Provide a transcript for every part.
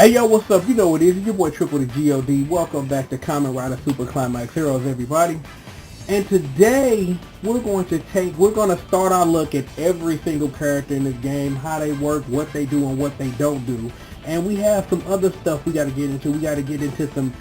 Hey yo, what's up? You know what it is. It's your boy Triple the G.O.D. Welcome back to Kamen Rider Super Climax Heroes, everybody. And today we're going to start our look at every single character in this game, how they work, what they do, and what they don't do. And we have some other stuff we got to get into. We got to get into some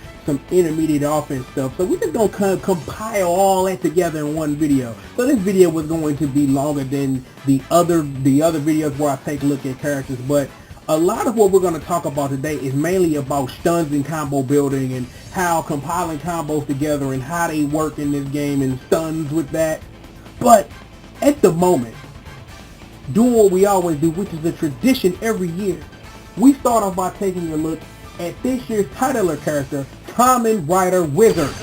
intermediate offense stuff. So we're just going to compile all that together in one video. So this video was going to be longer than the other videos where I take a look at characters, but a lot of what we're going to talk about today is mainly about stuns and combo building and how compiling combos together and how they work in this game and stuns with that. But at the moment, doing what we always do, which is a tradition every year, we start off by taking a look at this year's titular character, Kamen Rider Wizard.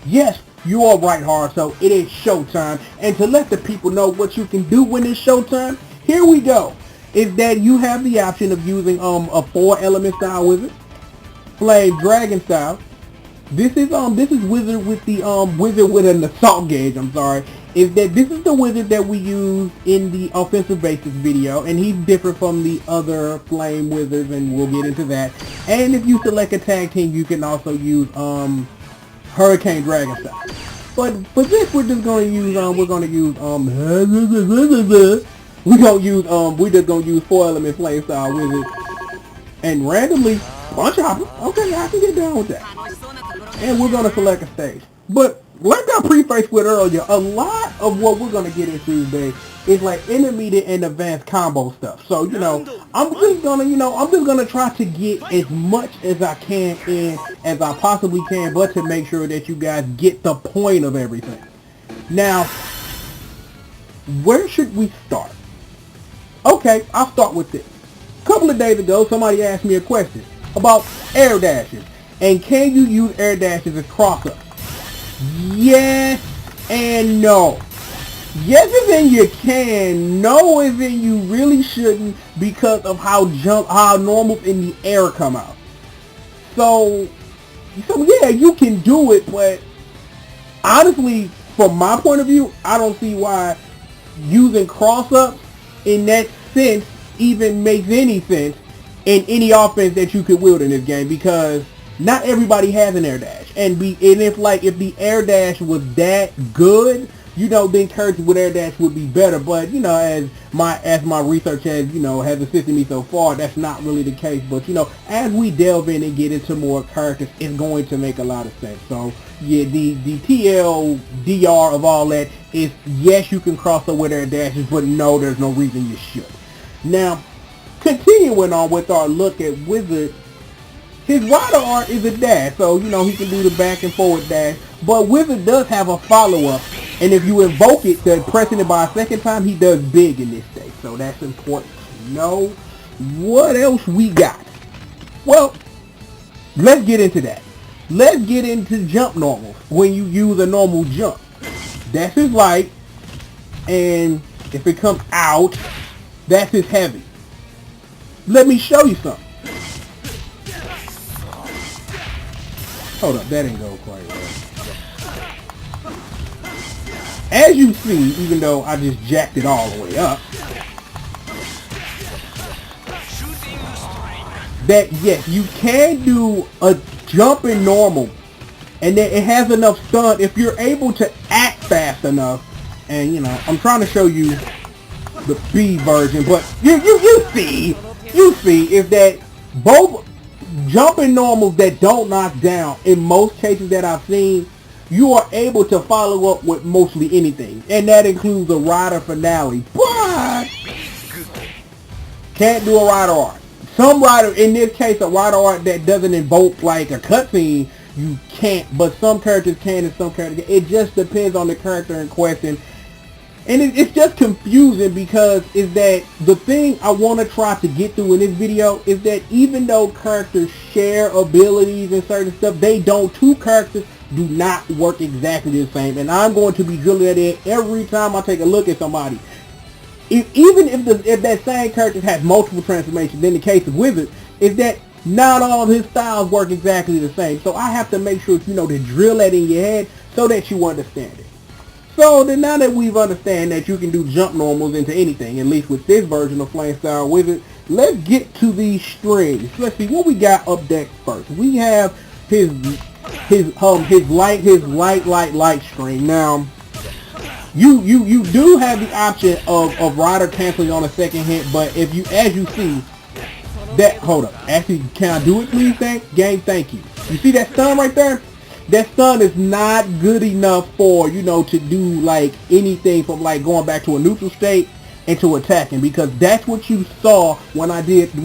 Yes, you are right, hard. So it is showtime. And to let the people know what you can do when it's showtime, here we go. Is that you have the option of using a 4-element style wizard, flame dragon style. This is wizard with the wizard with an assault gauge. I'm sorry. Is that this is the wizard that we use in the offensive basis video, and he's different from the other flame wizards, and we'll get into that. And if you select a tag team, you can also use hurricane dragon style. But for this, we're just gonna use we're just gonna use 4-element flame style wizard and randomly punch hopper. Okay, I can get down with that. And we're gonna select a stage. But like I prefaced with earlier, a lot of what we're gonna get into today is like intermediate and advanced combo stuff. So I'm just gonna try to get as much as I can in as I possibly can, but to make sure that you guys get the point of everything. Now, where should we start? Okay, I'll start with this. A couple of days ago, somebody asked me a question about air dashes. And can you use air dashes as cross-ups? Yes and no. Yes as in you can. No as in you really shouldn't because of how normals in the air come out. So yeah, you can do it, but honestly, from my point of view, I don't see why using cross-ups in that sense even makes any sense in any offense that you could wield in this game, because not everybody has an air dash, and if the air dash was that good, then characters with air dash would be better. But as my research has assisted me so far, that's not really the case. But as we delve in and get into more characters, it's going to make a lot of sense. So yeah, the TLDR of all that is, yes, you can cross over with air dashes, but no, there's no reason you should. Now, continuing on with our look at Wizard, his rider art is a dash, so he can do the back and forward dash. But Wizard does have a follow-up, and if you invoke it, pressing it by a second time, he does big in this stage. So that's important to know. What else we got? Well, let's get into that. Let's get into jump normals. When you use a normal jump, that's his light, and if it comes out, that's his heavy. Let me show you something. Hold up, that didn't go quite right. As you see, even though I just jacked it all the way up, that yes, you can do a jumping normal, and then it has enough stun if you're able to act fast enough. And I'm trying to show you the B version, but you see is that both jumping normals that don't knock down, in most cases that I've seen, you are able to follow up with mostly anything, and that includes a rider finale, but can't do a rider art. Some rider, in this case, a rider art that doesn't invoke like a cutscene, you can't, but some characters can and some characters can't. It just depends on the character in question. And it's just confusing, because is that the thing I want to try to get through in this video is that even though characters share abilities and certain stuff, two characters do not work exactly the same. And I'm going to be drilling that in every time I take a look at somebody. If that same character has multiple transformations, in the case of Wizard, is that not all of his styles work exactly the same. So I have to make sure to drill that in your head so that you understand it. So then now that we've understand that you can do jump normals into anything, at least with this version of Flame Style Wizard, let's get to these strings. Let's see what we got up deck first. We have his light string. Now, you do have the option of rider canceling on a second hit, but if you, as you see, that, hold up, actually, can I do it please, game, thank you. You see that stun right there? That stun is not good enough for, you know, to do like anything from like going back to a neutral state into attacking, because that's what you saw when I did the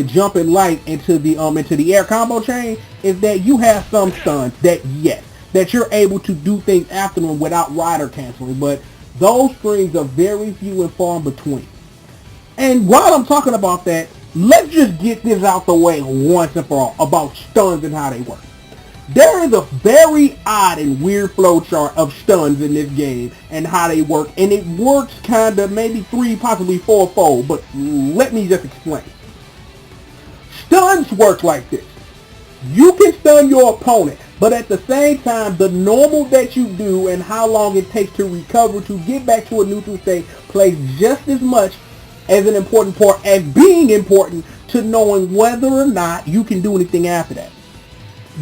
jumping light into the air combo chain, is that you have some stuns that, yes, that you're able to do things after them without rider canceling, but those strings are very few and far in between. And while I'm talking about that, let's just get this out the way once and for all about stuns and how they work. There is a very odd and weird flowchart of stuns in this game and how they work, and it works kind of maybe 3, possibly 4-fold, but let me just explain. Stuns work like this. You can stun your opponent, but at the same time, the normal that you do and how long it takes to recover to get back to a neutral state plays just as much as an important part as being important to knowing whether or not you can do anything after that.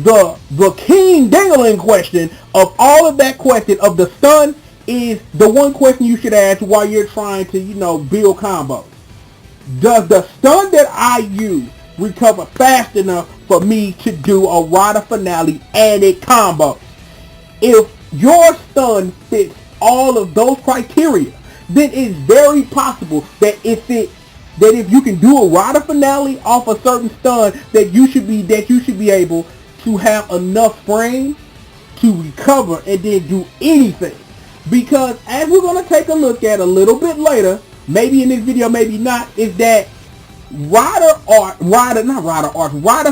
The king dangling question of all of that question of the stun is the one question you should ask while you're trying to, you know, build combos. Does the stun that I use recover fast enough for me to do a rider finale and a combo? If your stun fits all of those criteria, then it's very possible that if you can do a rider finale off a certain stun, that you should be able to have enough frame to recover and then do anything. Because as we're going to take a look at a little bit later, maybe in this video, maybe not, is that rider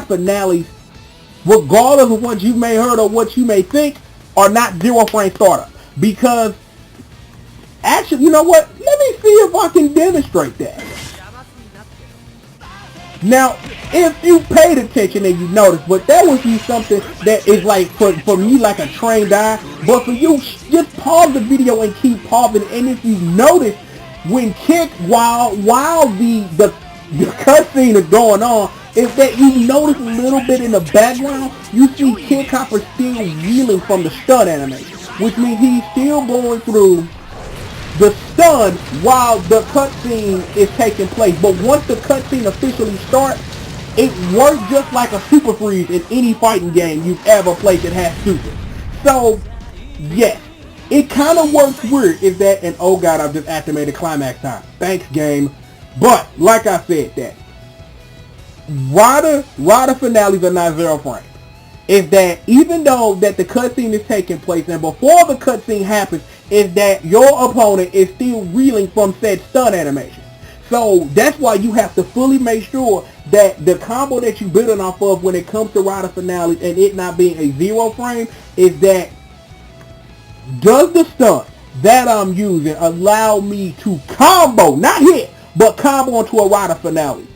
finales, regardless of what you may heard or what you may think, are not 0 frame startup. Because actually, you know what? Let me see if I can demonstrate that. Now, if you paid attention and you noticed, but that would be something that is like, for me, like a trained eye. But for you, just pause the video and keep pausing. And if you notice, when Kick, while the cutscene is going on, is that you notice a little bit in the background, you see Kid Copper still reeling from the stun animation, which means he's still going through the stun while the cutscene is taking place. But once the cutscene officially starts, it works just like a super freeze in any fighting game you've ever played that has super. So, yes, it kind of works weird, is that, and oh god, I've just activated climax time. Thanks, game. But, like I said, that rider finales are not 0 frame. Is that even though that the cutscene is taking place, and before the cutscene happens, is that your opponent is still reeling from said stun animation. So that's why you have to fully make sure that the combo that you're building off of when it comes to rider finales and it not being a 0 frame is that, does the stun that I'm using allow me to combo, not hit, but combo into a rider finale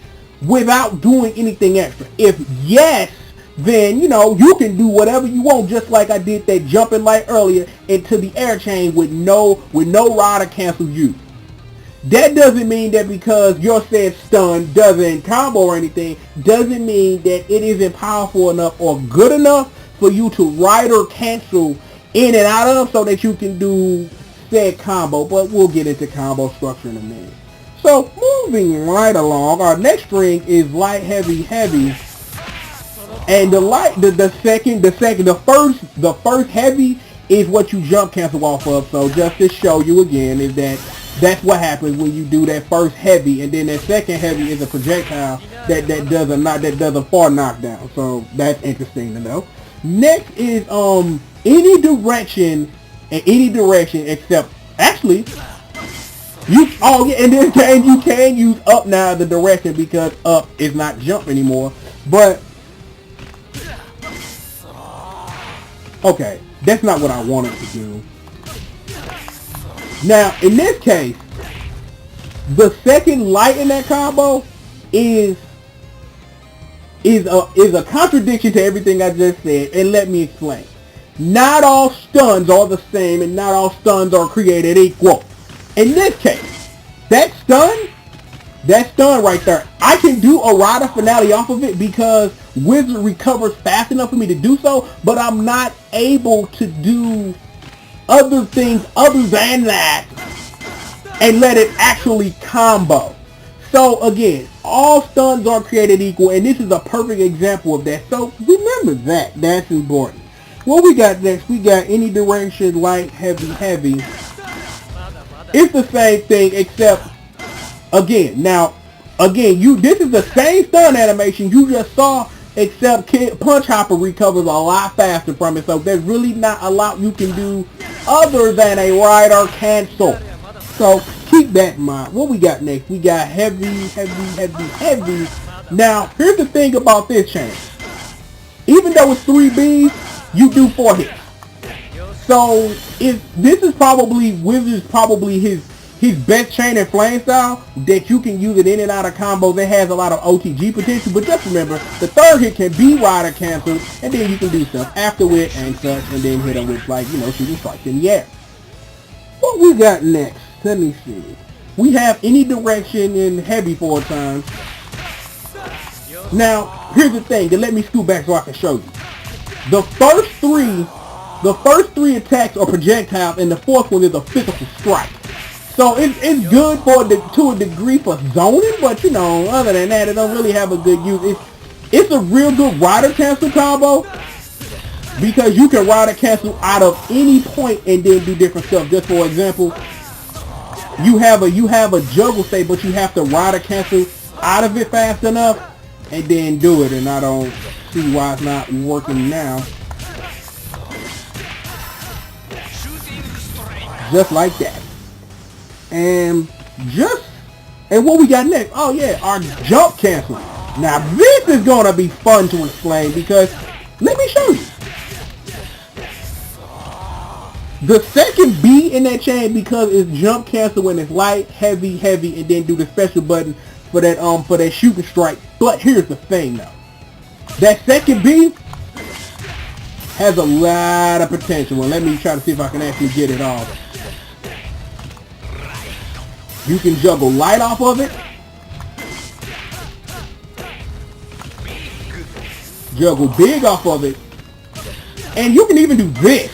without doing anything extra? If yes, then, you know, you can do whatever you want, just like I did that jumping light earlier into the air chain with no rider cancel you. That doesn't mean that because your said stun doesn't combo or anything, doesn't mean that it isn't powerful enough or good enough for you to rider cancel in and out of so that you can do said combo. But we'll get into combo structure in a minute. So moving right along, our next string is light, heavy, heavy. And the first heavy is what you jump cancel off of. So just to show you again, is that that's what happens when you do that first heavy, and then that second heavy is a projectile that does a far knockdown. So that's interesting to know. Next is any direction except actually and then you can use up now the direction because up is not jump anymore. But okay, that's not what I wanted to do. Now, in this case, the second light in that combo is a contradiction to everything I just said, and let me explain. Not all stuns are the same, and not all stuns are created equal. In this case, that stun That stun right there. I can do a rider finale off of it because Wizard recovers fast enough for me to do so, but I'm not able to do other things other than that and let it actually combo. So again, all stuns are created equal, and this is a perfect example of that. So remember that. That's important. What we got next? We got any direction, light, heavy, heavy. It's the same thing except again. Now, again, this is the same stun animation you just saw, except Punch Hopper recovers a lot faster from it. So there's really not a lot you can do other than a rider cancel. So keep that in mind. What we got next? We got heavy, heavy, heavy, heavy. Now, here's the thing about this change. Even though it's 3 Bs, you do 4 hits. So this is probably Wizard's his best chain and flame style that you can use it in and out of combos. It has a lot of OTG potential, but just remember the third hit can be rider canceled, and then you can do stuff after it and such, and then hit them with shooting strikes in the air. What we got next? Let me see. We have any direction in heavy 4 times. Now here's the thing. Let me scoot back so I can show you. The first three attacks are projectiles, and the fourth one is a physical strike. So it's good to a degree for zoning, but other than that, it don't really have a good use. It's a real good rider cancel combo because you can rider cancel out of any point and then do different stuff. Just for example, you have a juggle state, but you have to rider cancel out of it fast enough and then do it. And I don't see why it's not working now. Just like that. And what we got next? Oh yeah, our jump cancel. Now this is gonna be fun to explain because let me show you. The second B in that chain, because it's jump cancel when it's light, heavy, heavy, and then do the special button for that shooting strike. But here's the thing though. That second B has a lot of potential. Well, let me try to see if I can actually get it off. You can juggle light off of it. Juggle big off of it. And you can even do this.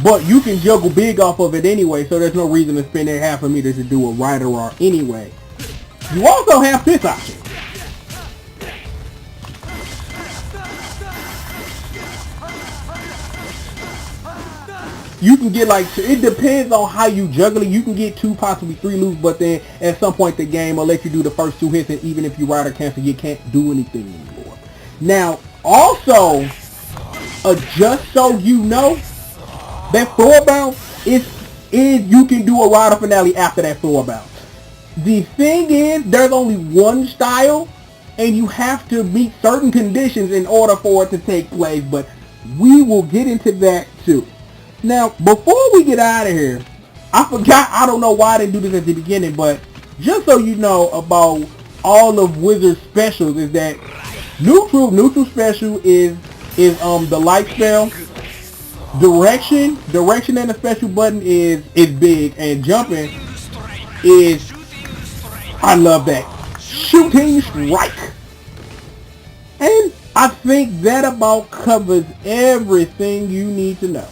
But you can juggle big off of it anyway, so there's no reason to spend that half a meter to do a rider R anyway. You also have this option. You can get it depends on how you juggle it. You can get 2, possibly 3 loops, but then at some point the game will let you do the first 2 hits, and even if you rider cancel, you can't do anything anymore. Now, also, just so you know, that floor bounce is you can do a rider finale after that floor bounce. The thing is, there's only one style, and you have to meet certain conditions in order for it to take place, but we will get into that too. Now, before we get out of here, I don't know why I didn't do this at the beginning, but just so you know about all of Wizard's specials is that neutral special is the light spell. Direction and the special button is big, and jumping is, I love that, shooting strike. And I think that about covers everything you need to know.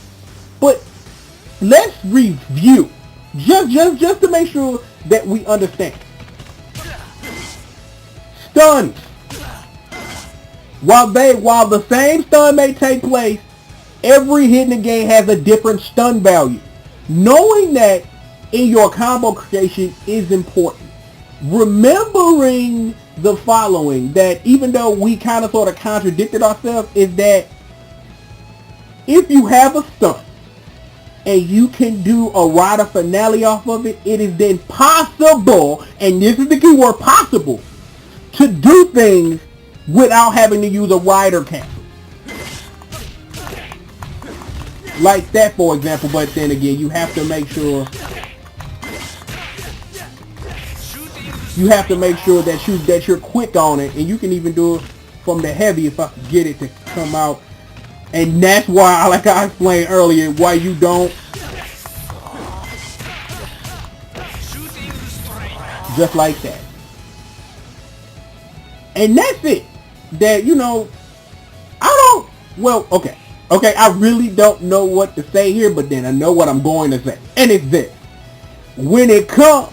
But let's review, just to make sure that we understand. Stuns. While the same stun may take place, every hit in the game has a different stun value. Knowing that in your combo creation is important. Remembering the following, that even though we kind of sort of contradicted ourselves, is that if you have a stun and you can do a rider finale off of it, it is then possible, and this is the key word, possible, to do things without having to use a rider cancel. Like that, for example, but then again, you have to make sure that you're quick on it, and you can even do it from the heavy if I can get it to come out. And that's why, like I explained earlier, why you don't Just like that. And that's it. That, you know, okay, I really don't know what to say here, but then I know what I'm going to say. And it's this. When it comes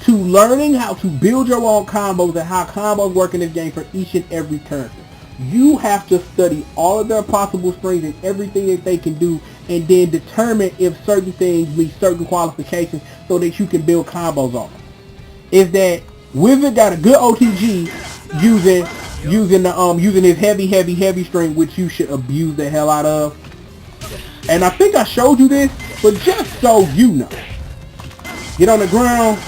to learning how to build your own combos and how combos work in this game for each and every character, you have to study all of their possible strings and everything that they can do, and then determine if certain things meet certain qualifications so that you can build combos on them. Is that Wizard got a good OTG using his heavy string, which you should abuse the hell out of. And I think I showed you this, but just so you know, get on the ground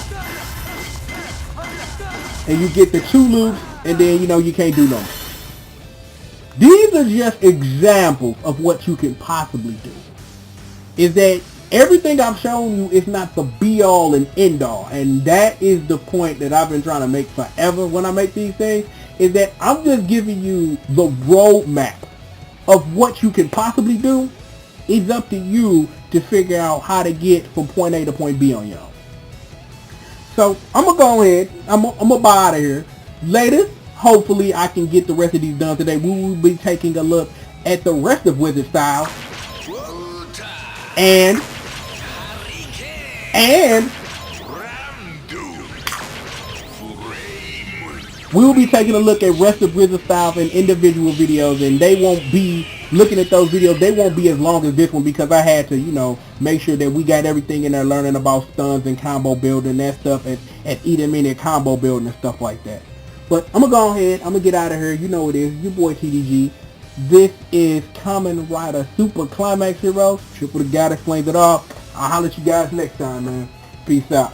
and you get the 2 loops, and then you know you can't do no more. These are just examples of what you can possibly do. Is that everything I've shown you is not the be-all and end-all. And that is the point that I've been trying to make forever when I make these things. Is that I'm just giving you the roadmap of what you can possibly do. It's up to you to figure out how to get from point A to point B on your own. So I'm going to go ahead. I'm going to buy out of here. Later, hopefully I can get the rest of these done today. We will be taking a look at the rest of Wizard Style. And we will be taking a look at rest of Wizard Style in individual videos, and they won't be looking at those videos. They won't be as long as this one because I had to, you know, make sure that we got everything in there, learning about stuns and combo building, that stuff, and eating minute combo building and stuff like that. But I'm going to go ahead. I'm going to get out of here. You know what it is. Your boy TDG. This is Kamen Rider Super Climax Heroes. Triple the guy that explains it all. I'll holler at you guys next time, man. Peace out.